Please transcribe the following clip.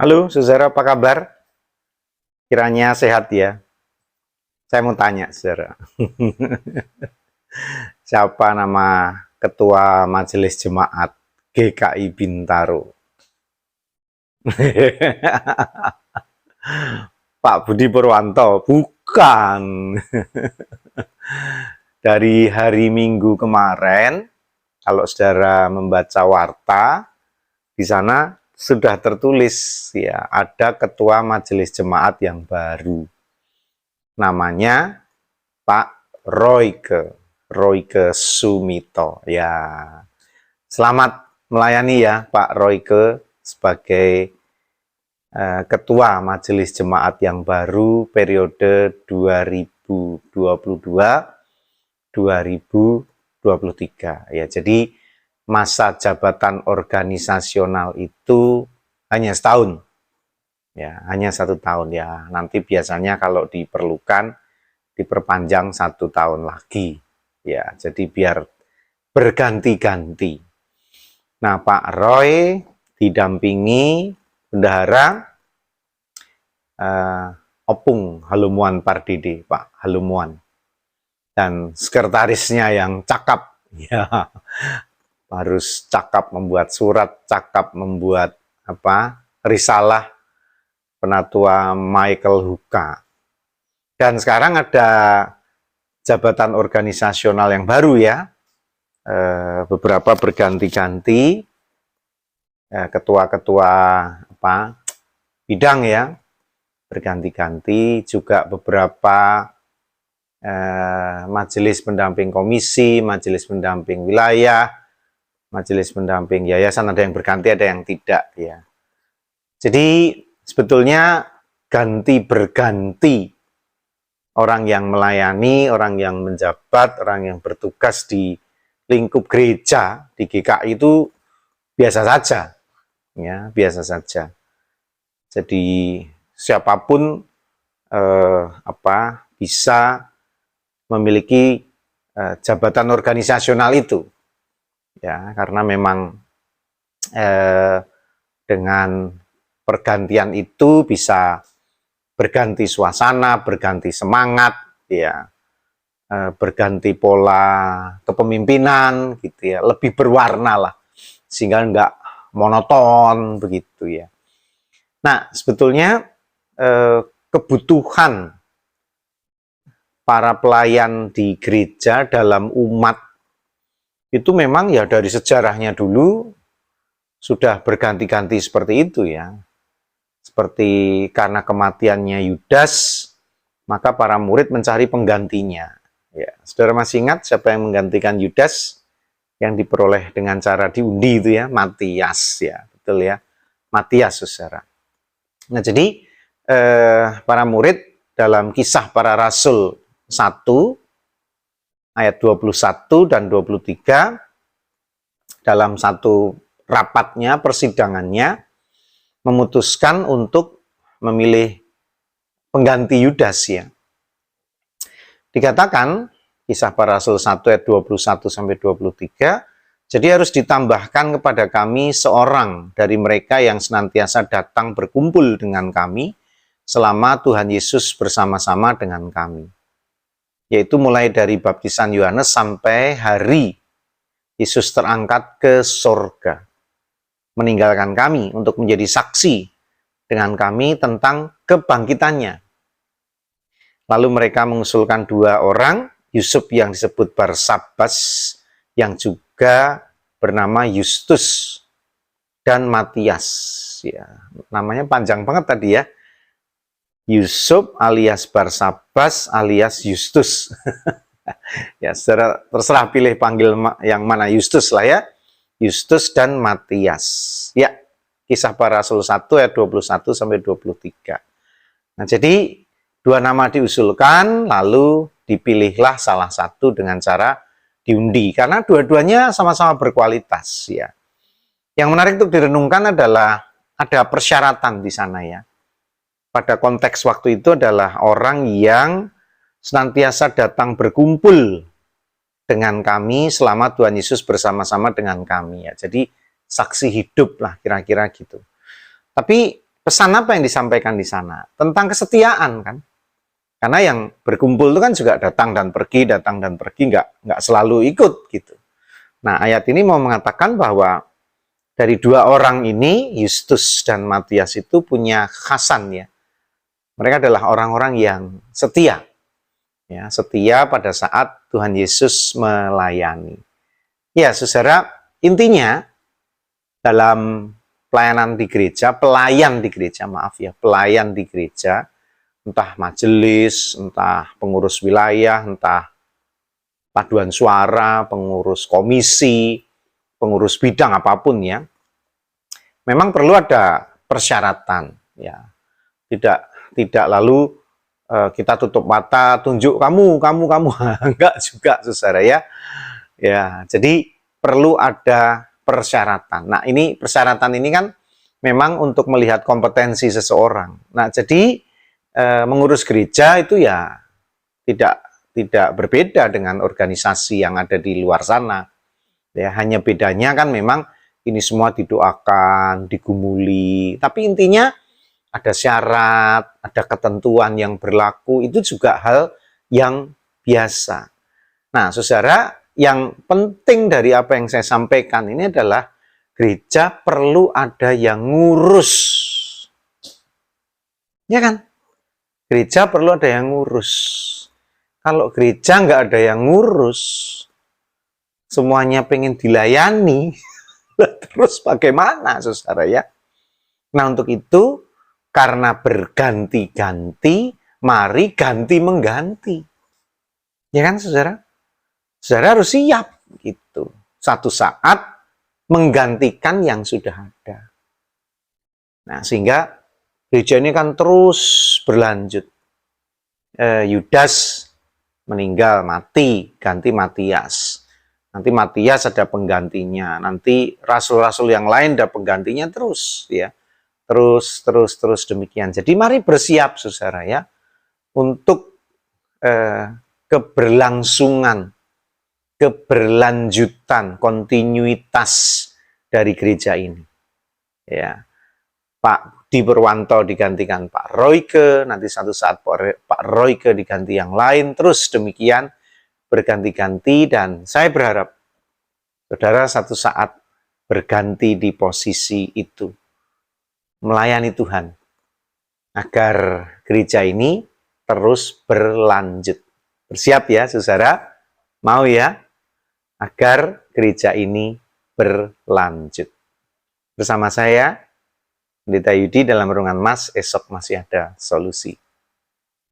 Halo, saudara, apa kabar? Kiranya sehat ya. Saya mau tanya, saudara. Siapa nama Ketua Majelis Jemaat GKI Bintaro? Pak Budi Purwanto? Bukan. Dari hari Minggu kemarin, kalau saudara membaca warta, di sana sudah tertulis ya, ada Ketua Majelis Jemaat yang baru. Namanya Pak Royke Sumito. Ya, selamat melayani ya Pak Royke sebagai Ketua Majelis Jemaat yang baru periode 2022-2023. Ya, jadi masa jabatan organisasional itu hanya setahun. Ya, hanya 1 tahun ya. Nanti biasanya kalau diperlukan diperpanjang 1 tahun lagi. Ya, jadi biar berganti-ganti. Nah, Pak Roy didampingi Bendahara Opung Halumuan Pardede, Pak Halumuan. Dan sekretarisnya yang cakap. Ya, harus cakap membuat surat, cakap membuat risalah Penatua Michael Huka. Dan sekarang ada jabatan organisasional yang baru ya, beberapa berganti-ganti, ketua-ketua bidang ya, berganti-ganti, juga beberapa majelis pendamping komisi, majelis pendamping wilayah, majelis pendamping yayasan, ada yang berganti, ada yang tidak ya. Jadi sebetulnya ganti berganti orang yang melayani, orang yang menjabat, orang yang bertugas di lingkup gereja di GKI itu biasa saja, ya biasa saja. Jadi siapapun bisa memiliki jabatan organisasional itu, ya karena memang dengan pergantian itu bisa berganti suasana, berganti semangat, ya, berganti pola kepemimpinan, gitu ya, lebih berwarna lah, sehingga nggak monoton begitu ya. Nah, sebetulnya kebutuhan para pelayan di gereja dalam umat itu memang ya dari sejarahnya dulu sudah berganti-ganti seperti itu ya. Seperti karena kematiannya Yudas, maka para murid mencari penggantinya. Ya, saudara masih ingat siapa yang menggantikan Yudas yang diperoleh dengan cara diundi itu ya? Matias ya, betul ya, Matias saudara. Nah jadi para murid dalam Kisah Para Rasul 1 ayat 21 dan 23 dalam satu rapatnya, persidangannya, memutuskan untuk memilih pengganti Yudas ya. Dikatakan Kisah Para Rasul 1 ayat 21 sampai 23, jadi harus ditambahkan kepada kami seorang dari mereka yang senantiasa datang berkumpul dengan kami selama Tuhan Yesus bersama-sama dengan kami. Yaitu mulai dari baptisan Yohanes sampai hari Yesus terangkat ke sorga, meninggalkan kami untuk menjadi saksi dengan kami tentang kebangkitannya. Lalu mereka mengusulkan 2 orang, Yusuf yang disebut Barsabas, yang juga bernama Justus, dan Matias. Ya, namanya panjang banget tadi ya. Yusuf alias Barsabas alias Justus. Ya, terserah pilih panggil yang mana, Justus lah ya. Justus dan Matias. Ya, Kisah Para Rasul 1 ayat 21 sampai 23. Nah, jadi 2 nama diusulkan, lalu dipilihlah salah satu dengan cara diundi karena dua-duanya sama-sama berkualitas ya. Yang menarik untuk direnungkan adalah ada persyaratan di sana ya. Pada konteks waktu itu adalah orang yang senantiasa datang berkumpul dengan kami selama Tuhan Yesus bersama-sama dengan kami ya. Jadi saksi hidup lah kira-kira gitu. Tapi Pesan apa yang disampaikan di sana? Tentang kesetiaan kan? Karena yang berkumpul itu kan juga datang dan pergi, nggak selalu ikut gitu. Nah, ayat ini mau mengatakan bahwa dari dua orang ini, Yustus dan Matias itu punya khasan ya. Mereka adalah orang-orang yang setia. Ya, setia pada saat Tuhan Yesus melayani. Ya, saudara, intinya dalam pelayan di gereja, pelayan di gereja, entah majelis, entah pengurus wilayah, entah paduan suara, pengurus komisi, pengurus bidang apapun ya, memang perlu ada persyaratan ya. Tidak lalu kita tutup mata, tunjuk kamu, enggak juga saudara ya. Ya, jadi perlu ada persyaratan. Nah, ini persyaratan ini kan memang untuk melihat kompetensi seseorang. Nah, jadi mengurus gereja itu ya tidak berbeda dengan organisasi yang ada di luar sana. Ya, hanya bedanya kan memang ini semua didoakan, digumuli. Tapi intinya ada syarat, ada ketentuan yang berlaku, itu juga hal yang biasa. Nah, saudara, yang penting dari apa yang saya sampaikan ini adalah gereja perlu ada yang ngurus. Ya kan? Gereja perlu ada yang ngurus. Kalau gereja nggak ada yang ngurus, semuanya pengen dilayani, terus bagaimana, saudara ya? Nah, untuk itu, karena berganti-ganti, mari ganti mengganti. Ya kan, saudara? Saudara harus siap gitu. Satu saat menggantikan yang sudah ada. Nah, sehingga gereja ini kan terus berlanjut. Yudas meninggal, mati, ganti Matias. Nanti Matias ada penggantinya. Nanti rasul-rasul yang lain ada penggantinya terus ya. Terus demikian. Jadi mari bersiap saudara ya untuk keberlanjutan, kontinuitas dari gereja ini. Ya, Pak Budi Purwanto digantikan Pak Royke, nanti satu saat Pak Royke diganti yang lain, terus demikian berganti-ganti, dan saya berharap saudara satu saat berganti di posisi itu, melayani Tuhan, agar gereja ini terus berlanjut. Bersiap ya saudara, mau ya? Agar gereja ini berlanjut. Bersama saya, Pendeta Yudi dalam Renungan Mas, esok masih ada solusi.